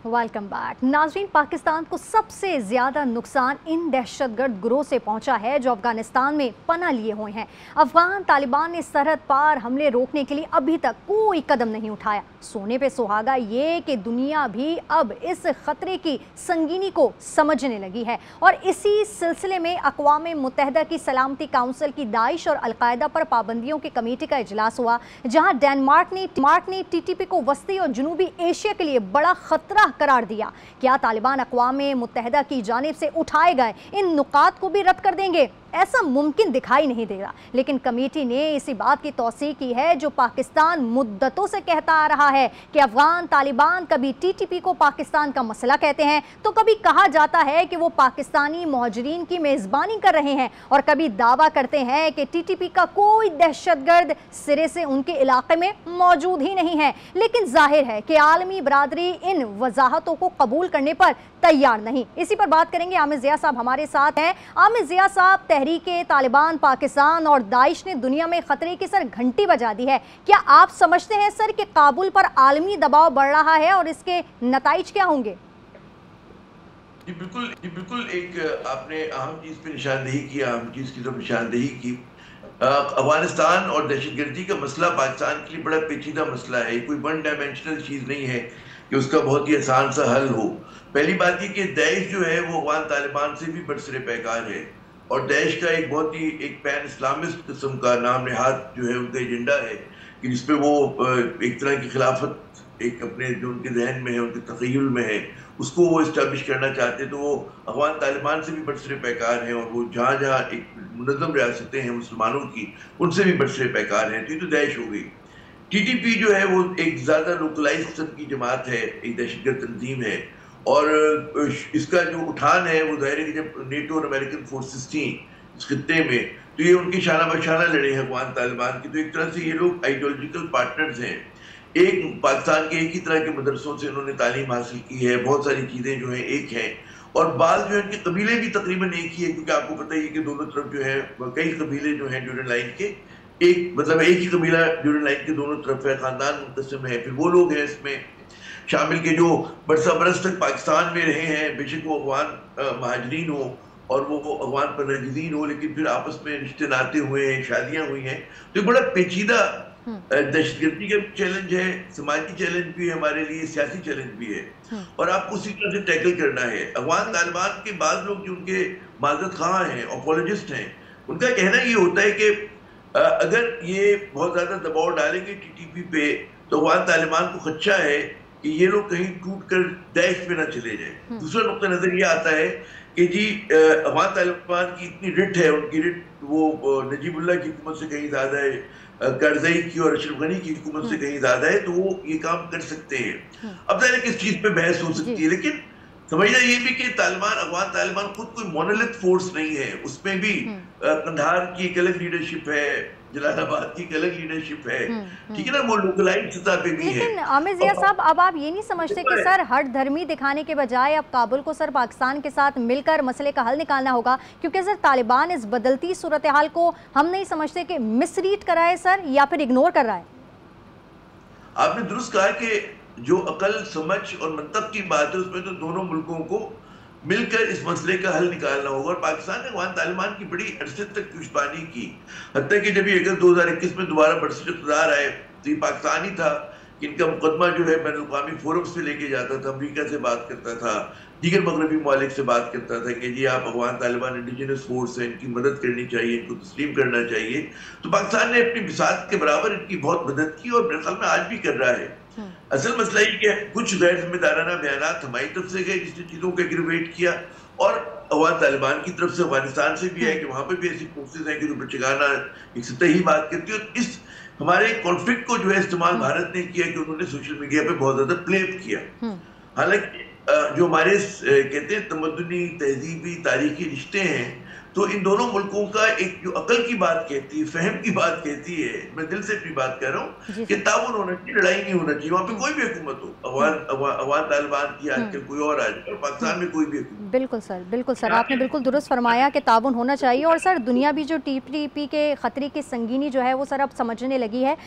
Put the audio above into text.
Welcome back नाज़रीन। पाकिस्तान को सबसे ज़्यादा नुकसान इन दहशतगर्द गिरोह से पहुंचा है जो अफगानिस्तान में पनाह लिए हुए हैं। अफगान तालिबान ने सरहद पार हमले रोकने के लिए अभी तक कोई कदम नहीं उठाया। सोने पे सुहागा ये कि दुनिया भी अब इस खतरे की संगीनी को समझने लगी है और इसी सिलसिले में अक़वाम मुत्तहिदा की सलामती काउंसिल की दाइश और अलकायदा पर पाबंदियों की कमेटी का इजलास हुआ, जहाँ डेनमार्क ने TTP को वस्ती और जनूबी एशिया के लिए बड़ा खतरा करार दिया। क्या तालिबान अक़वाम मुत्तहिदा की जानिब से उठाए गए इन नुकात को भी रद्द कर देंगे? ऐसा मुमकिन दिखाई नहीं दे रहा, लेकिन कमेटी ने इसी बात की तौसीक़ की है जो पाकिस्तान मुद्दतों से कहता आ रहा है कि अफगान तालिबान कभी TTP को पाकिस्तान का मसला कहते हैं तो कभी कहा जाता है कि वो पाकिस्तानी मुहाजिरीन की मेज़बानी कर रहे हैं और कभी दावा करते हैं कि TTP का कोई दहशतगर्द सिरे से उनके इलाके में मौजूद ही नहीं है। लेकिन जाहिर है कि आलमी बरादरी इन वजाहतों को कबूल करने पर तैयार नहीं। इसी पर बात करेंगे। आमिर ज़िया साहब हमारे साथ हैं। आमिर ज़िया साहब, तहरीके तालिबान पाकिस्तान और दाइश ने दुनिया में खतरे की सर घंटी बजा दी है। क्या आप समझते हैं सर कि काबुल पर आलमी दबाव बढ़ रहा है और इसके नताइज क्या होंगे? जी बिल्कुल एक आपने अहम चीज पे निशानदेही की, अहम चीज की तरफ निशानदेही की। अफगानिस्तान और दहशतगर्दी का मसला पाकिस्तान के लिए बड़ा पेचीदा मसला है। कोई वन डायमेंशनल चीज नहीं है कि उसका बहुत ही आसान सा हल हो। पहली बात ये कि दाइश जो है वो अफगान तालिबान से भी बरसरे पैकार है और दाइश का एक बहुत ही एक पैन इस्लामिस्ट किस्म का नाम नेहाद जो है उनका एजेंडा है कि जिसपे वो एक तरह की खिलाफत एक अपने जो उनके जहन में है, उनके तख़य्युल में है, उसको वो इस्टेब्लिश करना चाहते हैं। तो वो अफगान तालिबान से भी बरसरे पैकार हैं और वो जहाँ जहाँ एक मुनज़्ज़म रियासतें हैं मुसलमानों की, उनसे भी बरसरे पैकार हैं। तो ये तो दाइश हो गई। TTP जो है वो एक ज़्यादा लोकलाइज किस्म की जमात है, एक दहशतगर्द तंजीम है और इसका जो उठान है वो ज़ाहिर है कि जब नेटो और अमेरिकन फोर्सेस थी इस खित्ते में तो ये उनकी शाना बशाना लड़े हैं अफगान तालिबान की। तो एक तरह से ये लोग आइडियोलॉजिकल पार्टनर्स हैं। एक पाकिस्तान के एक ही तरह के मदरसों से उन्होंने तालीम हासिल की है, बहुत सारी चीज़ें जो हैं एक हैं और बाज़ जो है इनके कबीले भी तकरीबन एक ही है, क्योंकि आपको पता ही है कि दोनों तरफ जो है कई कबीले जो हैं ड्यूरेंट लाइन के एक मतलब एक ही कबीला ड्यूरेंट लाइन के दोनों तरफ है, ख़ानदान मुंतसिम है। फिर वो लोग हैं इसमें शामिल के जो बरसा बरस तक पाकिस्तान में रहे हैं, बेशक वो अफगान महाजरीन हो और वो अफगान परनजीन हो, लेकिन फिर आपस में रिश्ते नाते हुए हैं, शादियां हुई हैं। तो एक बड़ा पेचीदा दहशतगर्दी का चैलेंज है, समाजी चैलेंज भी है हमारे लिए, सियासी चैलेंज भी है और आपको उसी तरह से टैकल करना है। अफगान तालिबान के बाद लोग जो उनके माजरत खां हैं, अपोलोजिस्ट हैं, उनका कहना ये होता है कि अगर ये बहुत ज्यादा दबाव डालेंगे TTP पे तो अफगान तालिबान को खदशा है कि ये लोग कहीं टूट कर दाइश पे ना चले जाए। दूसरा नुक्ता नजर ये आता है कि जी अफगान तालिबान की इतनी रिट है, उनकी रिट वो नजीबुल्लाह की हुकूमत से कहीं ज्यादा है, करज़ई की और अशरफ गनी की हुकूमत से कहीं ज्यादा है, तो वो ये काम कर सकते हैं। अब जाने किस चीज पे बहस हो सकती है, लेकिन समझना ये भी कि अफगान तालिबान खुद कोई मोनोलिथ फोर्स नहीं है। उसमें भी कंधार की एक अलग लीडरशिप है, जलालाबाद की एक अलग लीडरशिप है, ठीक है ना, वो लोकलाइज सतह पे भी है। लेकिन आमिर ज़िया साहब, अब आप ये नहीं समझते कि सर हट धर्मी दिखाने के बजाय अब काबुल को सर पाकिस्तान के साथ मिलकर मसले का हल निकालना होगा? क्योंकि सर तालिबान इस बदलती सूरत हाल को हम नहीं समझते कि मिसरीड कर रहा है सर या फिर इग्नोर कर रहा है। आपने दुरुस्त कहा कि जो अकल समझ और मंतक की बात है उसमें तो दोनों मुल्कों को मिलकर इस मसले का हल निकालना होगा और पाकिस्तान ने अफगान तालिबान की बड़ी अरसे तक पुष्पानी की। हत्या कि जब ये अगस्त 2021 में दोबारा बरसर इक़्तिदार आए तो ये पाकिस्तान ही था कि इनका मुकदमा जो है बैनुल अक़वामी फोरम्स पे लेके जाता था, अमरीका से बात करता था, दीगर मगरबी ममालिक से बात करता था कि जी आप अफगान तालिबान इंडिजिनस फोर्स है, इनकी मदद करनी चाहिए, इनको तस्लीम करना चाहिए। तो पाकिस्तान ने अपनी बिसात के बराबर इनकी बहुत मदद की और मेरे ख्याल में आज भी कर रहा है। असल मसला ये कि कुछ गैर जिम्मेदाराना बयान हमारी तरफ से गए जिसने चीजों को एग्रीवेट किया और अफगान तालिबान की तरफ से अफगानिस्तान से भी है कि वहां पर भी ऐसी फोर्सेज हैं कि जो बचगाना एक सतही बात करती है। और इस हमारे कॉन्फ्लिक्ट को जो है इस्तेमाल भारत ने किया कि उन्होंने सोशल मीडिया पे बहुत ज्यादा प्ले किया। हालांकि जो हमारे कहते हैं तमद्दुनी तहजीबी तारीखी रिश्ते हैं तो इन दोनों मुल्कों का एक जो अकल की बात कहती है, फहम की बात कहती है, मैं दिल से अपनी बात कह रहा हूँ कि ताउन होना चाहिए, लड़ाई नहीं होना चाहिए। वहाँ पे कोई भी हुकूमत हो, अफगान तालिबान की आजकल कोई और आज और पाकिस्तान में कोई भी हुकूमत। बिल्कुल सर आपने बिल्कुल दुरुस्त फरमाया कि ताउन होना चाहिए और सर दुनिया भी जो TTP के खतरे की संगीनी जो है वो सर अब समझने लगी है।